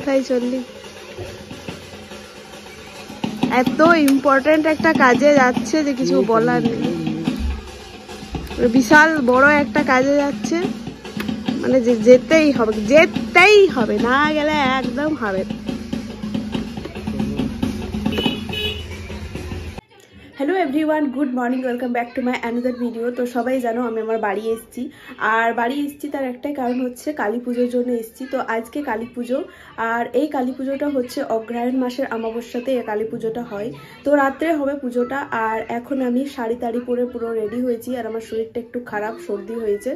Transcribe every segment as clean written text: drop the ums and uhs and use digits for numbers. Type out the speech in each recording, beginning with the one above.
তাই চললি এত ইম্পর্টেন্ট একটা কাজে যাচ্ছে যে কিছু বলার নেই বিশাল বড় একটা কাজে যাচ্ছে মানে যেতেই হবে না গেলে একদম হবে hello everyone good morning welcome back to my another video. তো সবাই জানো আমি আমার বাড়ি এসেছি আর বাড়ি এসেছি তার একটাই কারণ হচ্ছে কালী পুজোর জন্য এসেছি। তো আজকে কালী পুজো আর এই কালী পুজোটা হচ্ছে অগ্রহায়ণ মাসের অমাবস্যাতে এই কালী পুজোটা হয়। তো রাত্রে হবে পুজোটা আর এখন আমি শাড়ি তাড়ি পরে পুরো রেডি হয়েছি আর আমার শরীরটা একটু খারাপ সর্দি হয়েছে।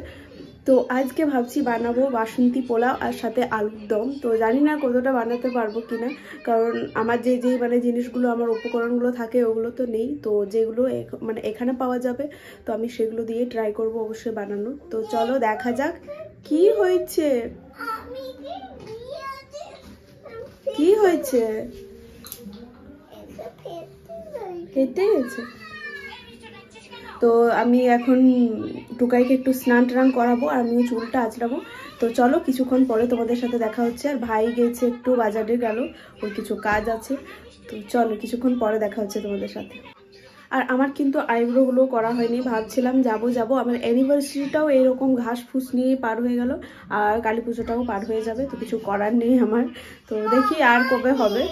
তো আজকে ভাবছি বানাবো বাসন্তী পোলাও আর সাথে আলুর দম। তো জানি না কতটা বানাতে পারবো কিনা কারণ আমার যে মানে জিনিসগুলো আমার উপকরণগুলো থাকে ওগুলো তো নেই। তো যেগুলো মানে এখানে পাওয়া যাবে তো আমি সেগুলো দিয়ে ট্রাই করব অবশ্যই বানানো। তো চলো দেখা যাক কি হয়েছে কি হয়েছে হেঁটে গেছে। তো আমি এখন টুকাইকে একটু স্নান টান করাবো আর আমিও চুলটা আঁচড়াবো। তো চলো কিছুক্ষণ পরে তোমাদের সাথে দেখা হচ্ছে। আর ভাই গেছে একটু বাজারে গেল ওর কিছু কাজ আছে। তো চলো কিছুক্ষণ পরে দেখা হচ্ছে তোমাদের সাথে। আর আমার কিন্তু আইব্রোগুলো করা হয়নি ভাবছিলাম যাবো আমার অ্যানিভার্সারিটাও এরকম ঘাস ফুস নিয়ে পার হয়ে গেল আর কালী পুজোটাও পার হয়ে যাবে। তো কিছু করার নেই আমার। তো দেখি আর কবে হবে।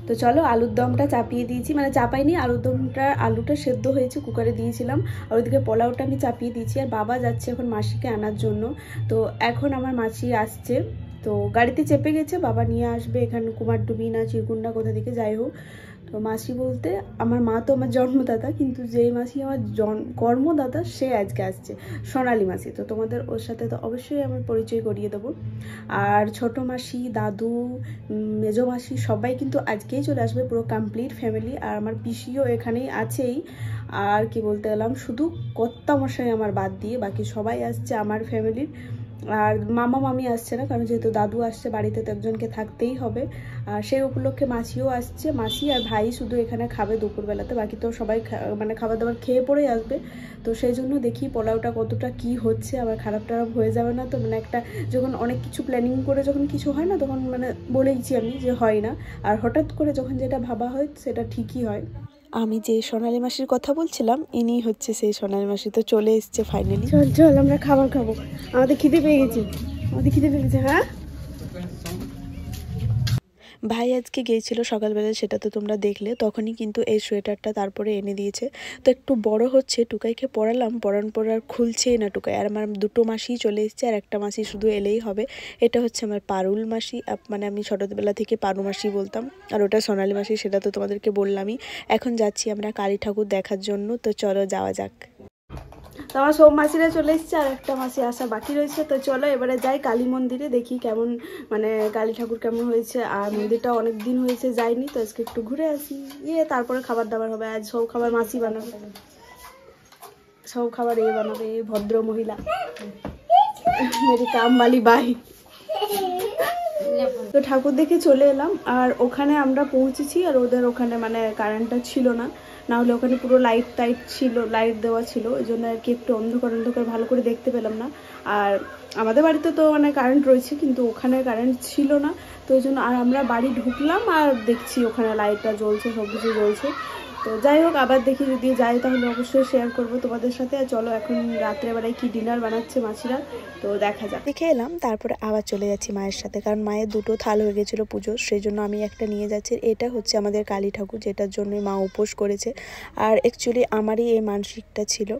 তো চলো আলুর দমটা চাপিয়ে দিয়েছি মানে চাপাইনি আলুটা সেদ্ধ হয়েছে কুকারে দিয়েছিলাম আর ওইদিকে পোলাওটা আমি চাপিয়ে দিয়েছি। আর বাবা যাচ্ছে এখন মাসিকে আনার জন্য। তো এখন আমার মাসি আসছে তো গাড়িতে চেপে গেছে বাবা নিয়ে আসবে এখানে কুমারডুবি না চিরকুন্ডা কোথা থেকে যাই হোক। তো মাসি বলতে আমার মা তো আমার জন্মদাতা কিন্তু যেই মাসি আমার কর্মদাতা সে আজকে আসছে সোনালি মাসি। তো তোমাদের ওর সাথে তো অবশ্যই আমার পরিচয় করিয়ে দেবো। আর ছোট মাসি দাদু মেজো মাসি সবাই কিন্তু আজকেই চলে আসবে পুরো কমপ্লিট ফ্যামিলি। আর আমার পিসিও এখানেই আছেই। আর কি বলতে গেলাম শুধু কর্তা মশাই আমার বাদ দিয়ে বাকি সবাই আসছে আমার ফ্যামিলির। আর মামা মামি আসছে না কারণ যেহেতু দাদু আসছে বাড়িতে তো একজনকে থাকতেই হবে। আর সেই উপলক্ষে মাসিও আসছে মাসি আর ভাই শুধু এখানে খাবে দুপুরবেলাতে বাকি তো সবাই মানে খাবার দাবার খেয়ে পড়েই আসবে। তো সেই জন্য দেখি পোলাওটা কতটা কি হচ্ছে আবার খারাপ টারাপ হয়ে যাবে না। তো মানে একটা যখন অনেক কিছু প্ল্যানিং করে যখন কিছু হয় না তখন মানে বলেইছি আমি যে হয় না আর হঠাৎ করে যখন যেটা ভাবা হয় সেটা ঠিকই হয়। আমি যে সোনালি মাসির কথা বলছিলাম ইনি হচ্ছে সেই সোনালি মাসি। তো চলে এসছে ফাইনালি। চল আমরা খাবার খাবো আমাদের খিদে পেয়ে গেছে হ্যাঁ। ভাই আজকে গিয়েছিল সকালবেলা সেটা তো তোমরা দেখলে তখনই কিন্তু এই সোয়েটারটা তারপরে এনে দিয়েছে। তো একটু বড় হচ্ছে টুকাইকে পরালাম পরার পর আর খুলছেই না টুকাই। আর আমার দুটো মাসি চলে এসছে আর একটা মাসি শুধু এলেই হবে। এটা হচ্ছে আমার পারুল মাসি মানে আমি ছোটোবেলা থেকে পারু মাসি বলতাম। আর ওটা সোনালি মাসি সেটা তো তোমাদেরকে বললামই। এখন যাচ্ছি আমরা কালী ঠাকুর দেখার জন্য। তো চলো যাওয়া যাক। তো আমার সব মাসিরা চলে এসছে আর একটা মাসি আসা বাকি রয়েছে। তো চলো এবারে যাই কালী মন্দিরে দেখি কেমন মানে কালী ঠাকুর কেমন হয়েছে। আর মন্দিরটা অনেক দিন হয়েছে যাইনি তো আজকে একটু ঘুরে আসি তারপরে খাবার দাবার হবে। আজ সব খাবার মাসি বানাবে সব খাবার বানাবে ভদ্র মহিলা মেরি কামবালি বাই। তো ঠাকুর দেখে চলে এলাম আর ওখানে আমরা পৌঁছেছি আর ওদের ওখানে মানে কারেন্টটা ছিল না নাহলে ওখানে পুরো লাইট টাইট ছিল লাইট দেওয়া ছিল ওই জন্য আর কি একটু অন্ধকার ভালো করে দেখতে পেলাম না। আর আমাদের বাড়িতে তো মানে কারেন্ট রয়েছে কিন্তু ওখানে কারেন্ট ছিল না তো ওই জন্য। আর আমরা বাড়ি ঢুকলাম আর দেখছি ওখানে লাইটটা জ্বলছে সব কিছু জ্বলছে। তো যাই হোক, আবার দেখি যদি যাই তাহলে অবশ্যই শেয়ার করব তোমাদের সাথে। চলো এখন রাত্রেবেলায় কি ডিনার বানাচ্ছে মাসিরা, তো দেখা যাক। দেখে এলাম, তারপরে আবার চলে যাচ্ছি মায়ের সাথে, কারণ মায়ের দুটো থাল হয়ে গেছিলো পুজোর, সেই জন্য আমি একটা নিয়ে যাচ্ছি। এটা হচ্ছে আমাদের কালী ঠাকুর, যেটার জন্য মা উপোস করেছে। আর অ্যাকচুয়ালি আমারই এই মানসিকটা ছিল।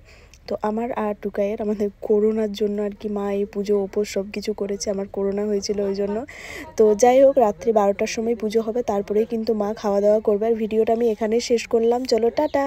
তো আমার আর টুকাইয়ের আমাদের করোনার জন্য আর কি মা এই পুজো উপোস সব কিছু করেছে, আমার করোনা হয়েছিল ওই জন্য। তো যাই হোক, রাত্রি 12টার সময় পুজো হবে, তারপরেই কিন্তু মা খাওয়া দাওয়া করবে। আর ভিডিওটা আমি এখানেই শেষ করলাম। চলো টাটা।